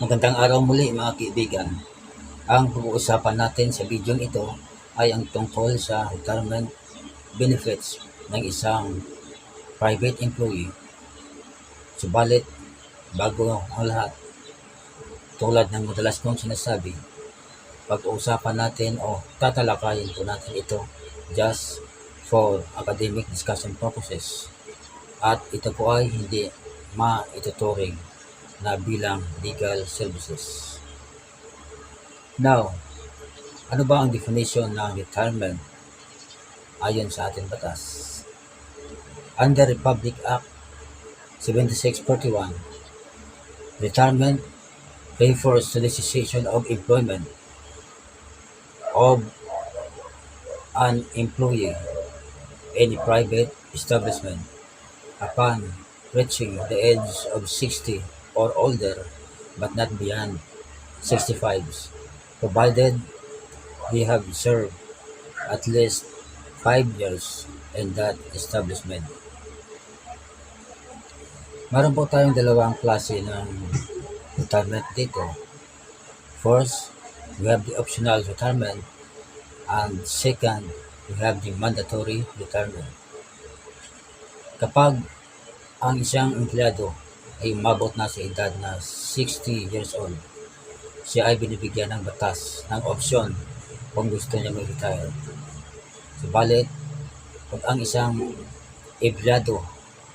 Magandang araw muli mga kaibigan. Ang pag-uusapan natin sa video ito ay ang tungkol sa retirement benefits ng isang private employee. Subalit, bago ang lahat, tulad ng madalas kong sinasabi, pag-uusapan natin o tatalakayin po natin ito just for academic discussion purposes. At ito po ay hindi maituturing na bilang legal services. Now, ano ba ang definition ng retirement ayon sa ating batas? Under Republic Act 7641, retirement refers to the cessation of employment of an employee in a private establishment upon reaching the age of 60 or older, but not beyond 65, provided they have served at least 5 years in that establishment. Meron po tayong dalawang klase ng retirement dito. First, we have the optional retirement, and second, we have the mandatory retirement. Kapag ang isang empleyado ay umabot na sa edad na 60 years old, siya ay binibigyan ng batas ng opsyon kung gusto niya mag-retire. Subalit, pag ang isang empleyado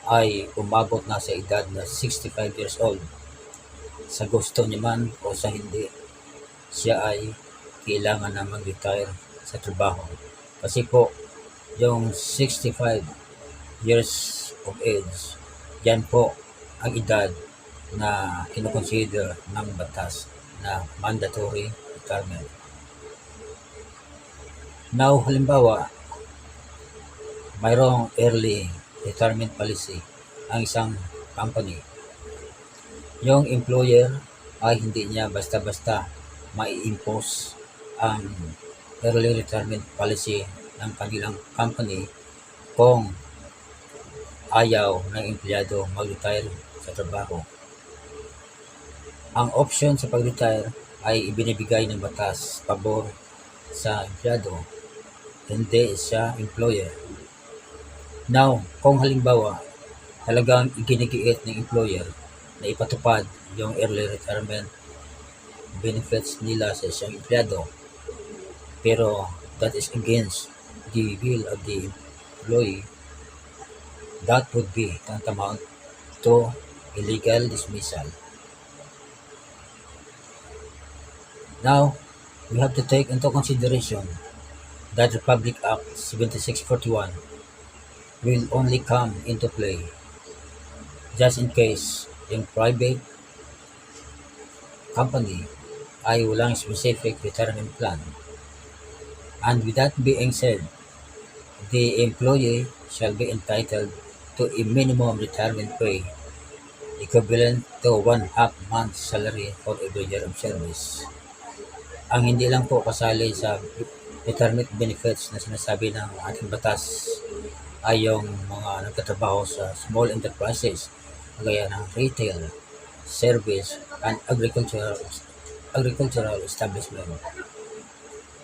ay umabot na sa edad na 65 years old, sa gusto niya man o sa hindi, siya ay kailangan na mag-retire sa trabaho. Kasi po, yung 65 years of age, yan po ang edad na kinukonsider ng batas na mandatory retirement. Now, halimbawa, mayroong early retirement policy ang isang company. Yung employer ay hindi niya basta-basta mai-impose ang early retirement policy ng kanilang company kung ayaw ng empleyado mag-retire sa trabaho. Ang option sa pag-retire ay ibinibigay ng batas pabor sa empleyado, hindi sa employer. Now, kung halimbawa talagang iginigiit ng employer na ipatupad yung early retirement benefits nila sa isang empleyado, pero that is against the will of the employee, that would be tantamount to illegal dismissal. Now, we have to take into consideration that Republic Act 7641 will only come into play just in case yung private company ay walang specific retirement plan. And with that being said, the employee shall be entitled to a minimum retirement pay equivalent to 1/2 month's salary for every year of service. Ang hindi lang po kasali sa retirement benefits na sinasabi ng ating batas ay yung mga nagtatrabaho sa small enterprises gaya ng retail, service, and agricultural establishment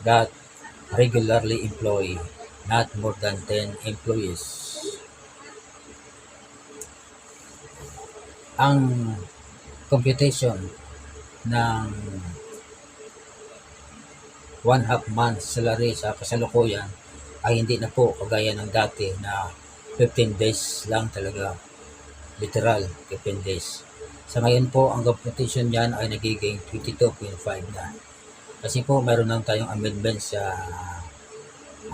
that regularly employ not more than 10 employees. Ang computation ng 1/2 month salary sa kasalukuyan ay hindi na po kagaya ng dati na 15 days lang talaga, literal 15 days. Sa ngayon po, ang computation niyan ay nagiging 22.5 na. Kasi po, mayroon lang tayong amendment sa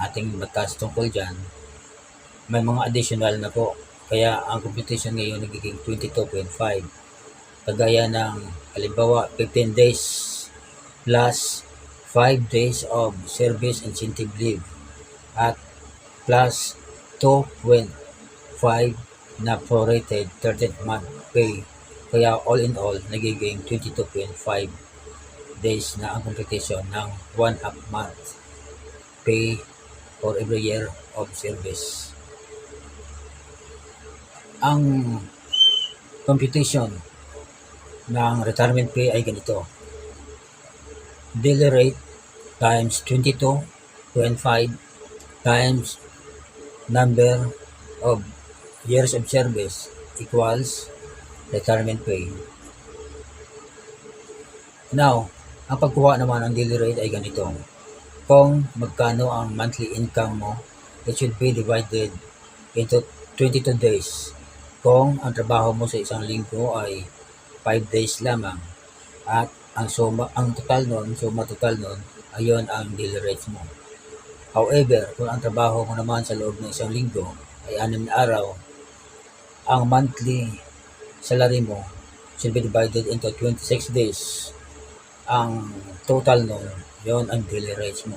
ating batas tungkol dyan. May mga additional na po. Kaya ang computation ngayon nagiging 22.5. Kagaya ng, halimbawa, 15 days plus 5 days of service incentive leave at plus 2.5 na prorated 13th month pay. Kaya all in all, nagiging 22.5 days na ang computation ng 1/2 month pay for every year of service. Ang computation ng retirement pay ay ganito. Daily rate times 22.5 times number of years of service equals retirement pay. Now, ang pagkuha naman ng daily rate ay ganito. Kung magkano ang monthly income mo, it should be divided into 22 days. Kung ang trabaho mo sa isang linggo ay 5 days lamang at ang total nun, ayon ang daily rates mo. However, kung ang trabaho mo naman sa loob ng isang linggo ay 6 na araw, ang monthly salary mo should be divided into 26 days. Ang total nun, yon ang daily rates mo.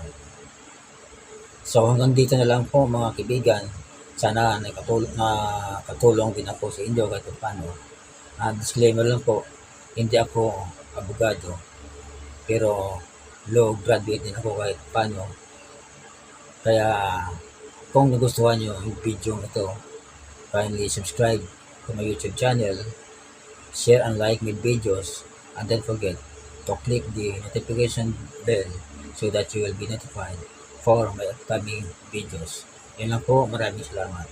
So hanggang dito na lang po mga kaibigan. Sana nakatulong din ako sa inyo kahit paano. Disclaimer lang po, hindi ako abogado, pero law graduate din ako kahit paano. Kaya kung nagustuhan nyo yung video ito, kindly subscribe to my YouTube channel, share and like my videos, and don't forget to click the notification bell so that you will be notified for my upcoming videos. Yan lang po, maraming salamat.